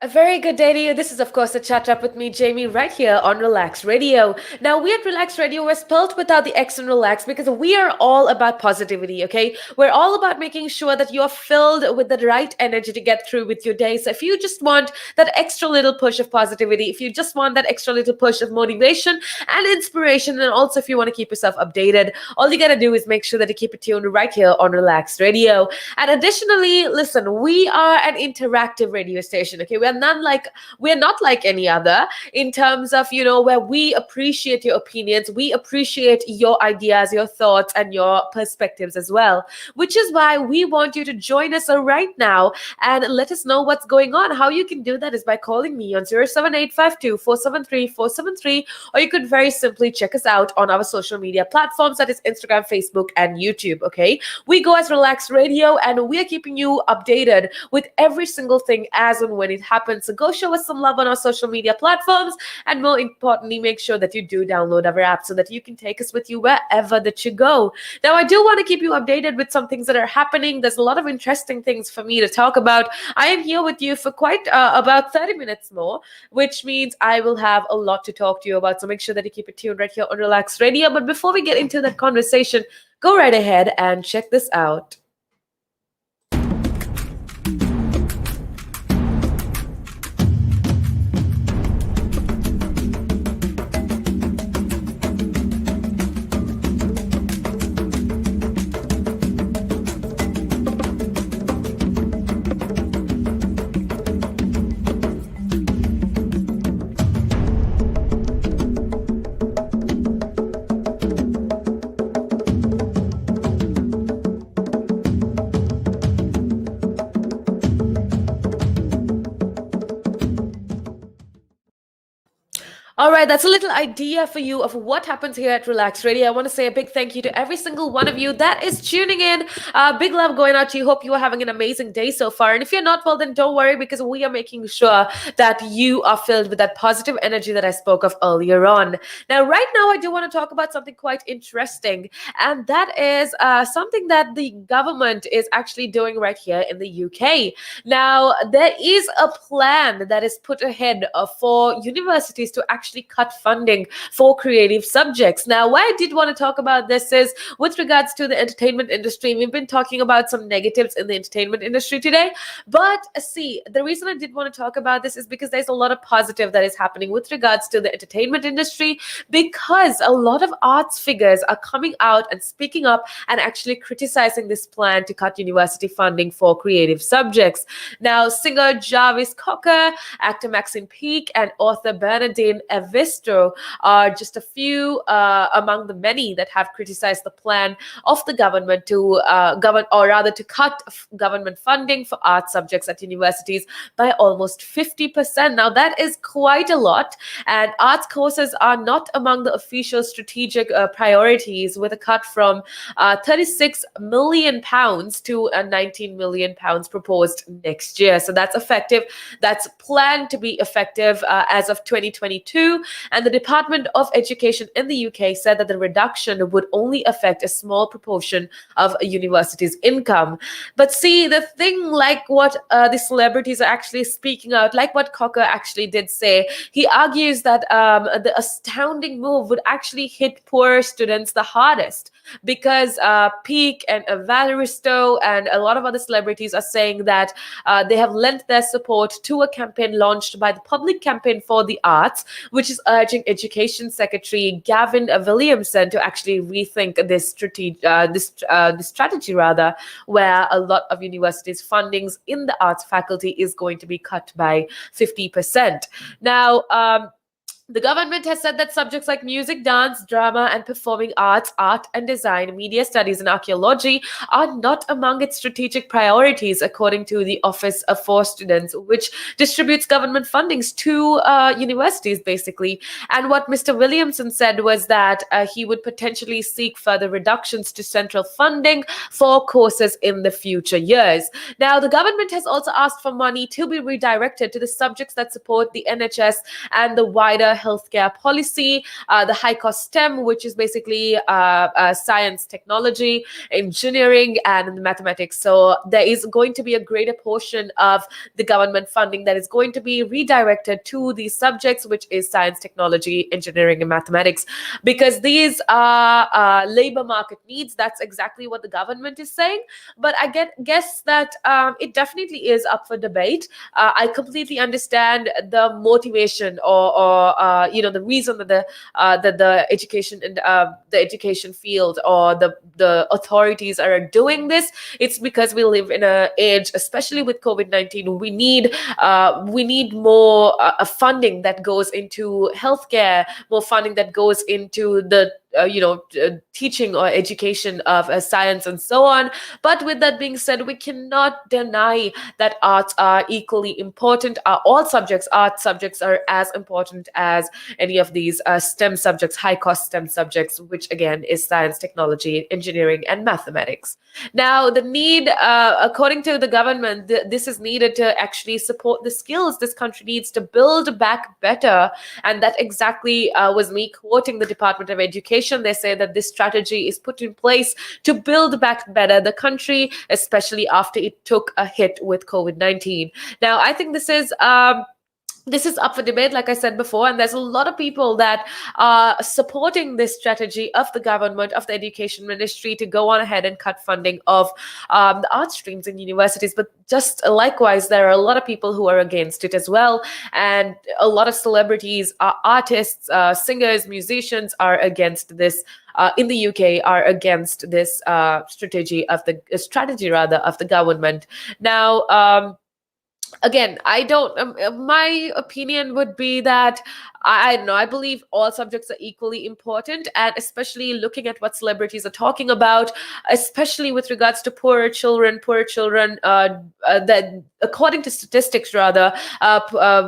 A very good day to you. This is, of course, a chat up with me, Jamie, right here on Relax Radio. Now, we at Relax Radio, we're spelled without the X in Relax because we are all about positivity, okay? We're all about making sure that you're filled with the right energy to get through with your day. So, if you just want that extra little push of positivity, if you just want that extra little push of motivation and inspiration, and also if you want to keep yourself updated, all you got to do is make sure that you keep it tuned right here on Relax Radio. And additionally, listen, we are an interactive radio station, okay? We're not like any other in terms of, where we appreciate your opinions, we appreciate your ideas, your thoughts, and your perspectives as well. Which is why we want you to join us right now and let us know what's going on. How you can do that is by calling me on 07852 or you could very simply check us out on our social media platforms, that is Instagram, Facebook, and YouTube. Okay, we go as Relax Radio, and we are keeping you updated with every single thing as and when it happens. So go show us some love on our social media platforms, and more importantly, make sure that you do download our app so that you can take us with you wherever that you go. Now, I do want to keep you updated with some things that are happening. There's a lot of interesting things for me to talk about. I am here with you for quite about 30 minutes more, which means I will have a lot to talk to you about. So make sure that you keep it tuned right here on Relax Radio. But before we get into that conversation, go right ahead and check this out. All right, that's a little idea for you of what happens here at Relax Radio. I want to say a big thank you to every single one of you that is tuning in. Big love going out to you. Hope you are having an amazing day so far. And if you're not, well, then don't worry, because we are making sure that you are filled with that positive energy that I spoke of earlier on. Now, right now, I do want to talk about something quite interesting, and that is something that the government is actually doing right here in the UK. Now, there is a plan that is put ahead for universities to actually cut funding for creative subjects. Now, why I did want to talk about this is with regards to the entertainment industry. We've been talking about some negatives in the entertainment industry today, but see, the reason I did want to talk about this is because there's a lot of positive that is happening with regards to the entertainment industry, because a lot of arts figures are coming out and speaking up and actually criticizing this plan to cut university funding for creative subjects. Now, singer Jarvis Cocker, actor Maxine Peake, and author Bernardine Evistro are just a few among the many that have criticized the plan of the government to to cut government funding for art subjects at universities by almost 50%. Now, that is quite a lot, and arts courses are not among the official strategic priorities, with a cut from £36 million to £19 million proposed next year. So that's effective. That's planned to be effective as of 2022. And the Department of Education in the UK said that the reduction would only affect a small proportion of a university's income. But see, the thing, like what the celebrities are actually speaking out, like what Cocker actually did say, he argues that the astounding move would actually hit poorer students the hardest, because Peake and Valeristo and a lot of other celebrities are saying that they have lent their support to a campaign launched by the Public Campaign for the Arts, which is urging Education Secretary Gavin Williamson to actually rethink this strategy rather, where a lot of universities' fundings in the arts faculty is going to be cut by 50%. Now, the government has said that subjects like music, dance, drama, and performing arts, art and design, media studies, and archaeology are not among its strategic priorities, according to the Office for Students, which distributes government fundings to universities, basically. And what Mr. Williamson said was that he would potentially seek further reductions to central funding for courses in the future years. Now, the government has also asked for money to be redirected to the subjects that support the NHS and the wider healthcare policy, the high cost STEM, which is basically science, technology, engineering, and mathematics. So there is going to be a greater portion of the government funding that is going to be redirected to these subjects, which is science, technology, engineering, and mathematics, because these are labor market needs. That's exactly what the government is saying. But guess that it definitely is up for debate. I completely understand the motivation, or the reason that the education and the education field or the authorities are doing this. It's because we live in an age, especially with COVID-19, we need more funding that goes into healthcare, more funding that goes into the teaching or education of science and so on. But with that being said, we cannot deny that arts are equally important. All subjects, art subjects, are as important as any of these STEM subjects, high cost STEM subjects, which again is science, technology, engineering, and mathematics. Now, the need, according to the government, this is needed to actually support the skills this country needs to build back better. And that exactly was me quoting the Department of Education. They say that this strategy is put in place to build back better the country, especially after it took a hit with COVID-19. Now, I think this is up for debate, like I said before, and there's a lot of people that are supporting this strategy of the government, of the education ministry, to go on ahead and cut funding of the art streams in universities. But just likewise, there are a lot of people who are against it as well. And a lot of celebrities, artists, singers, musicians are against this. In the UK, are against this strategy rather of the government. Now, again, I don't my opinion would be that I don't know, I believe all subjects are equally important, and especially looking at what celebrities are talking about, especially with regards to poorer children, that according to statistics rather,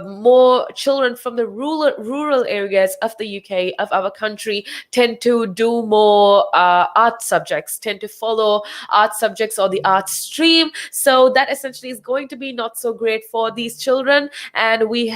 more children from the rural areas of the UK, of our country, tend to do more art subjects, tend to follow art subjects or the art stream. So that essentially is going to be not so great for these children, and we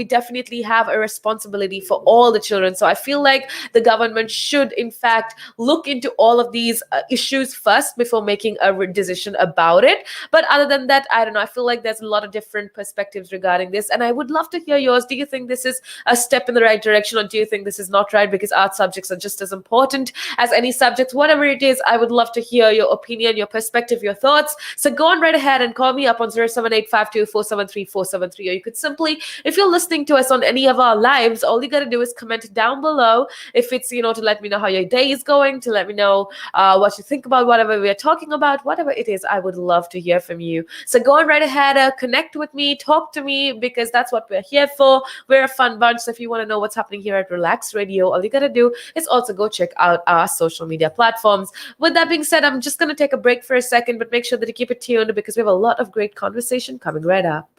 definitely have a responsibility for all the children. So I feel like the government should in fact look into all of these issues first before making a decision about it. But other than that, I don't know, I feel like there's a lot of different perspectives regarding this, and I would love to hear yours. Do you think this is a step in the right direction, or do you think this is not right, because art subjects are just as important as any subject? Whatever it is, I would love to hear your opinion, your perspective, your thoughts. So go on right ahead and call me up on 07852473473, or you could simply, if you're listening to us on any of our lives, all you got to do is comment down below. If it's, to let me know how your day is going, to let me know what you think about whatever we are talking about, whatever it is, I would love to hear from you. So go on right ahead, connect with me, talk to me, because that's what we're here for. We're a fun bunch. So if you want to know what's happening here at Relax Radio, all you got to do is also go check out our social media platforms. With that being said, I'm just going to take a break for a second, but make sure that you keep it tuned, because we have a lot of great conversation coming right up.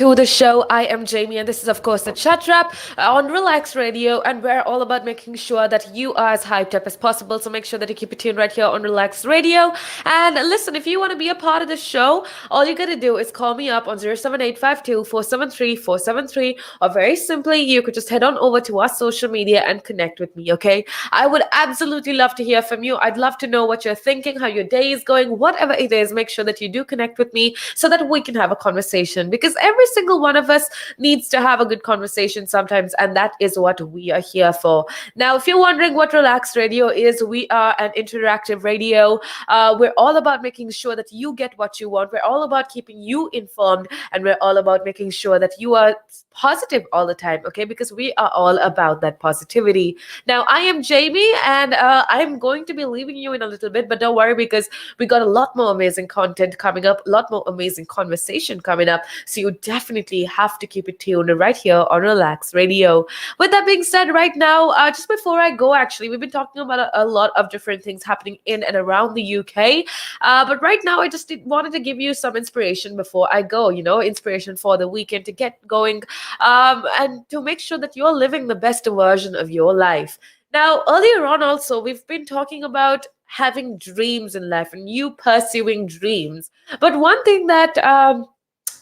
To the show. I am Jamie, and this is, of course, the Chat Wrap on Relax Radio, and we're all about making sure that you are as hyped up as possible. So make sure that you keep it tuned right here on Relax Radio. And listen, if you want to be a part of the show, all you got to do is call me up on 07852 473 473, or very simply, you could just head on over to our social media and connect with me, okay? I would absolutely love to hear from you. I'd love to know what you're thinking, how your day is going, whatever it is. Make sure that you do connect with me so that we can have a conversation, because every single one of us needs to have a good conversation sometimes, and that is what we are here for. Now, if you're wondering what Relax Radio is, we are an interactive radio. We're all about making sure that you get what you want. We're all about keeping you informed, and we're all about making sure that you are positive all the time, okay? Because we are all about that positivity. Now, I am Jamie, and I'm going to be leaving you in a little bit, but don't worry, because we got a lot more amazing content coming up, a lot more amazing conversation coming up. So you definitely have to keep it tuned right here on Relax Radio. With that being said, right now, just before I go, actually, we've been talking about a lot of different things happening in and around the UK. But right now, I just wanted to give you some inspiration before I go, inspiration for the weekend to get going, and to make sure that you're living the best version of your life. Now, earlier on, also, we've been talking about having dreams in life and you pursuing dreams. But one thing that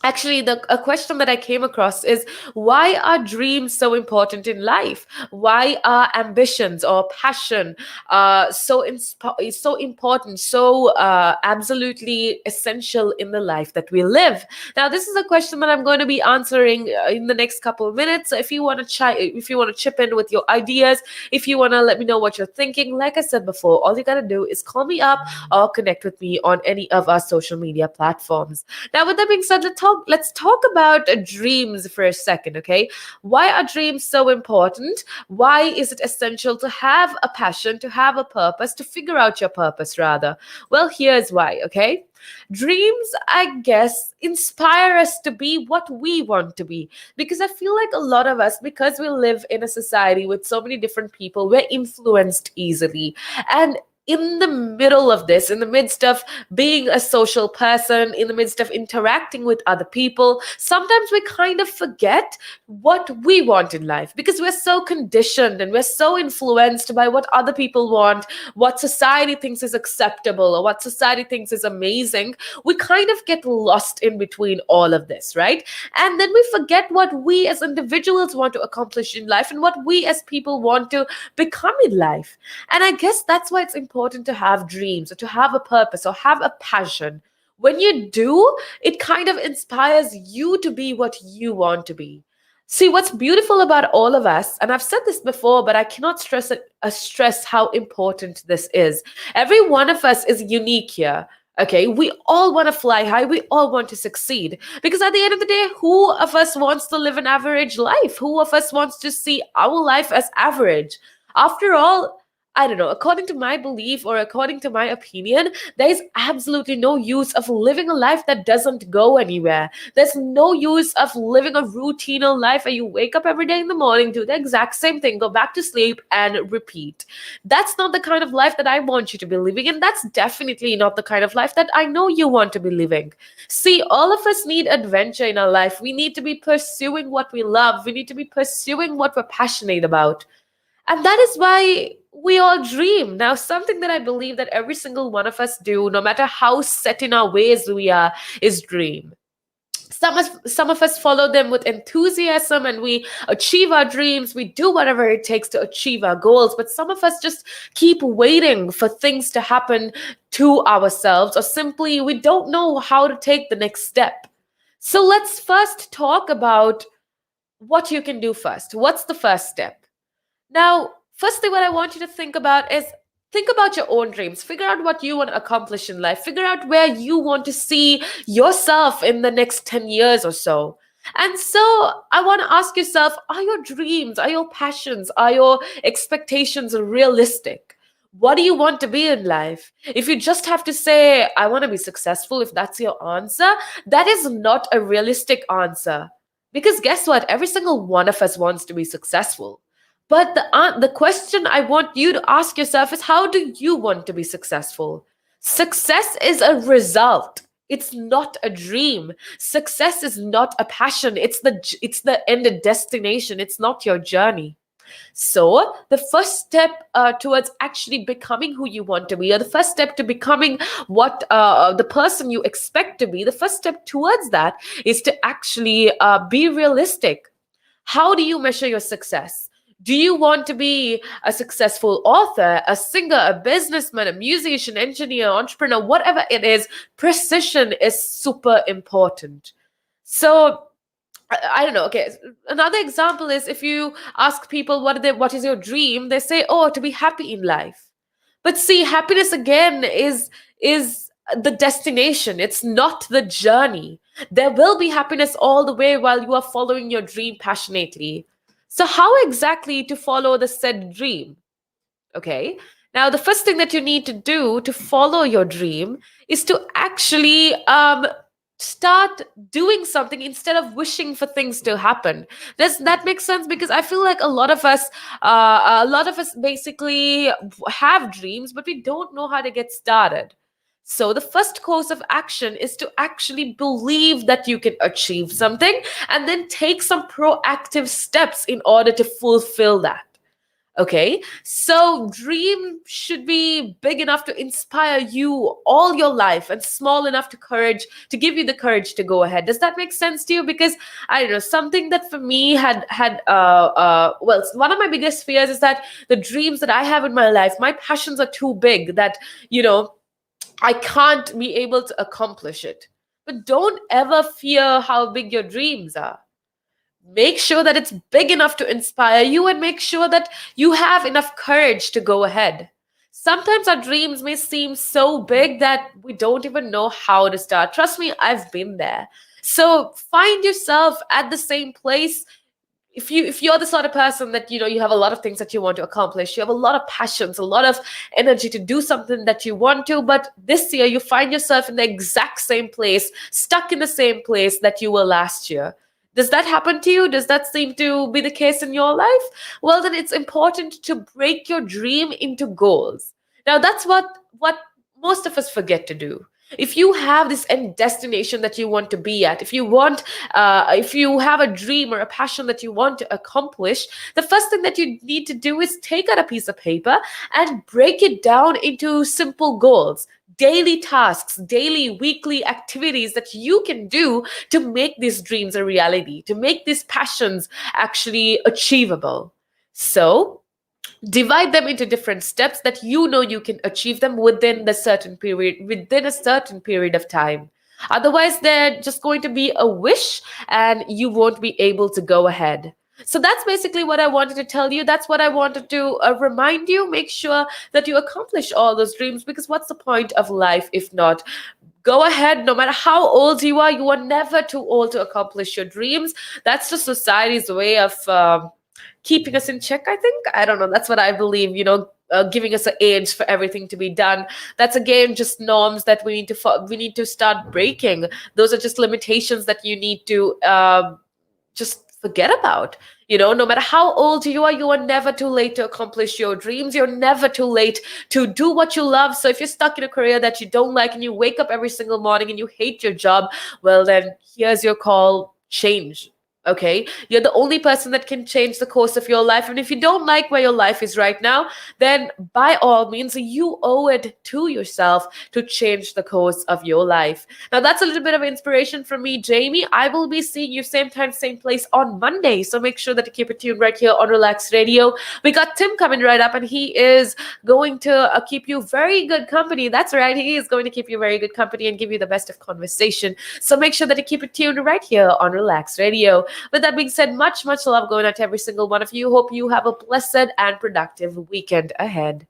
actually, a question that I came across is, why are dreams so important in life? Why are ambitions or passion so important, so absolutely essential in the life that we live? Now, this is a question that I'm going to be answering in the next couple of minutes. So if you want to chip in with your ideas, if you want to let me know what you're thinking, like I said before, all you got to do is call me up or connect with me on any of our social media platforms. Now, with that being said, let's talk about dreams for a second, okay? Why are dreams so important? Why is it essential to have a passion, to have a purpose, to figure out your purpose, rather? Well, here's why, okay? Dreams, I guess, inspire us to be what we want to be. Because I feel like a lot of us, because we live in a society with so many different people, we're influenced easily. And in the middle of this, in the midst of being a social person, in the midst of interacting with other people, sometimes we kind of forget what we want in life, because we're so conditioned and we're so influenced by what other people want, what society thinks is acceptable, or what society thinks is amazing. We kind of get lost in between all of this, right? And then we forget what we as individuals want to accomplish in life and what we as people want to become in life. And I guess that's why it's important to have dreams, or to have a purpose, or have a passion. When you do, it kind of inspires you to be what you want to be. See, what's beautiful about all of us, and I've said this before, but I cannot stress how important this is. Every one of us is unique here. Okay, we all want to fly high. We all want to succeed. Because at the end of the day, who of us wants to live an average life? Who of us wants to see our life as average? After all, I don't know, according to my belief or according to my opinion, there is absolutely no use of living a life that doesn't go anywhere. There's no use of living a routinal life where you wake up every day in the morning, do the exact same thing, go back to sleep, and repeat. That's not the kind of life that I want you to be living, and that's definitely not the kind of life that I know you want to be living. See, all of us need adventure in our life. We need to be pursuing what we love. We need to be pursuing what we're passionate about. And that is why we all dream. Now, something that I believe that every single one of us do, no matter how set in our ways we are, is dream. Some of us follow them with enthusiasm, and we achieve our dreams. We do whatever it takes to achieve our goals. But some of us just keep waiting for things to happen to ourselves, or simply we don't know how to take the next step. So let's first talk about what you can do first. What's the first step? Now, firstly, what I want you to think about is, think about your own dreams. Figure out what you want to accomplish in life. Figure out where you want to see yourself in the next 10 years or so. And so I want to ask yourself, are your dreams, are your passions, are your expectations realistic? What do you want to be in life? If you just have to say, I want to be successful, if that's your answer, that is not a realistic answer. Because guess what? Every single one of us wants to be successful. But the question I want you to ask yourself is, how do you want to be successful? Success is a result. It's not a dream. Success is not a passion. It's the ended destination. It's not your journey. So the first step towards actually becoming who you want to be, or the first step to becoming what the person you expect to be, the first step towards that is to actually be realistic. How do you measure your success? Do you want to be a successful author, a singer, a businessman, a musician, engineer, entrepreneur, whatever it is? Precision is super important. So I don't know. Okay, another example is if you ask people what is your dream, they say, "Oh, to be happy in life." But see, happiness again is the destination. It's not the journey. There will be happiness all the way while you are following your dream passionately. So how exactly to follow the said dream? Okay. Now, the first thing that you need to do to follow your dream is to actually start doing something instead of wishing for things to happen. Does that make sense? Because I feel like a lot of us basically have dreams, but we don't know how to get started. So the first course of action is to actually believe that you can achieve something and then take some proactive steps in order to fulfill that. Okay, so dream should be big enough to inspire you all your life and small enough to give you the courage to go ahead. Does that make sense to you? Because I don't know, something that for me well, one of my biggest fears is that the dreams that I have in my life, my passions are too big that, you know, I can't be able to accomplish it. But don't ever fear how big your dreams are. Make sure that it's big enough to inspire you, and make sure that you have enough courage to go ahead. Sometimes our dreams may seem so big that we don't even know how to start. Trust me, I've been there. So find yourself at the same place. If you're the sort of person that, you have a lot of things that you want to accomplish, you have a lot of passions, a lot of energy to do something that you want to, but this year you find yourself in the exact same place, stuck in the same place that you were last year. Does that happen to you? Does that seem to be the case in your life? Well, then it's important to break your dream into goals. Now, that's what most of us forget to do. If you have this end destination that you want to be at, if you have a dream or a passion that you want to accomplish, the first thing that you need to do is take out a piece of paper and break it down into simple goals, daily tasks, daily, weekly activities that you can do to make these dreams a reality, to make these passions actually achievable. So, divide them into different steps that you can achieve them within a certain period of time. Otherwise, they're just going to be a wish and you won't be able to go ahead. So that's basically what I wanted to tell you. That's what I wanted to remind you. Make sure that you accomplish all those dreams, because what's the point of life if not? Go ahead, no matter how old you are never too old to accomplish your dreams. That's just society's way of keeping us in check, I think. I don't know. That's what I believe, giving us an age for everything to be done. That's again just norms that we need to start breaking. Those are just limitations that you need to just forget about. No matter how old you are never too late to accomplish your dreams. You're never too late to do what you love. So if you're stuck in a career that you don't like and you wake up every single morning and you hate your job, well, then here's your call: change. Okay, you're the only person that can change the course of your life. And if you don't like where your life is right now, then by all means, you owe it to yourself to change the course of your life. Now, that's a little bit of inspiration from me, Jamie. I will be seeing you same time, same place on Monday. So make sure that you keep it tuned right here on Relax Radio. We got Tim coming right up, and he is going to keep you very good company. That's right. He is going to keep you very good company and give you the best of conversation. So make sure that you keep it tuned right here on Relax Radio. With that being said, much, much love going out to every single one of you. Hope you have a blessed and productive weekend ahead.